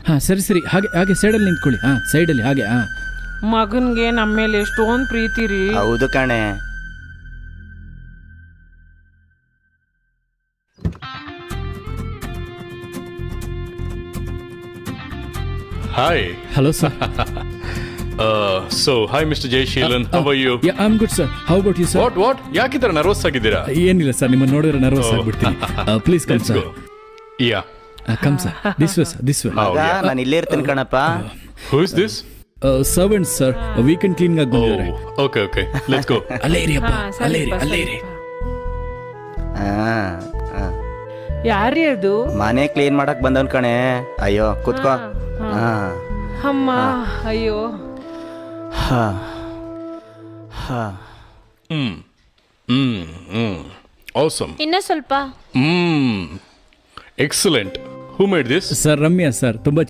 ಹಾಂ ಸರಿ ಹಾಗೆ ಹಾಗೆ ಸೈಡಲ್ಲಿ ನಿಂತ್ಕೊಳ್ಳಿ. ಹಾಂ ಸೈಡಲ್ಲಿ ಹಾಗೆ. ಹಾಂ ಮಗನ್ಗೆ ನಮ್ಮ ಮೇಲೆ ಎಷ್ಟೊಂದು ಪ್ರೀತಿ ರೀ. ಹೌದು ಕಣೆ. Hi. Hello sir. So, hi, Mr. Jay Sheelan. How are you? I am good sir. How about you sir? What? ಯಾಕಿತರ ನರ್ವಸ್ ಆಗಿದ್ದೀರಾ? ಏನಿಲ್ಲ ಸರ್, ನಿಮ್ಮನ್ನು ನೋಡಿದ್ರೆ ನರ್ವಸ್ ಆಗ್ಬಿಡ್ತೀನಿ. Please come Let's sir. go. Yeah. Come sir. This way. Oh, yeah. ನಾನು ಇಲ್ಲೇ ಇರ್ತೀನಿ ಕಣಪ್ಪ. Who is this? Servants sir, weekend clean ಆಗಿ ಬಂದಿದ್ದಾರೆ. Oh, okay. Let's go. ಅಲ್ಲೇ ಇರಿ ಅಪ್ಪ, ಹಾ, ಅಲ್ಲೇ ಇರಿ. ಸರಿಪ್ಪ. ಹಾ. ಯಾರೀ ಅದು? ಮನೆ ಕ್ಲೀನ್ ಮಾಡಕ್ ಬಂದವನ್ ಕಣೆ. ಅಯ್ಯೋ ಕೂತ್ಕೋ. ಹಾ. ಅಮ್ಮ ಅಯ್ಯೋ. ಹಾ. ಹಾ. Awesome. ಇನ್ನ ಸ್ವಲ್ಪ. Excellent. Who made this? Sir Ramya sir, ತುಂಬಾ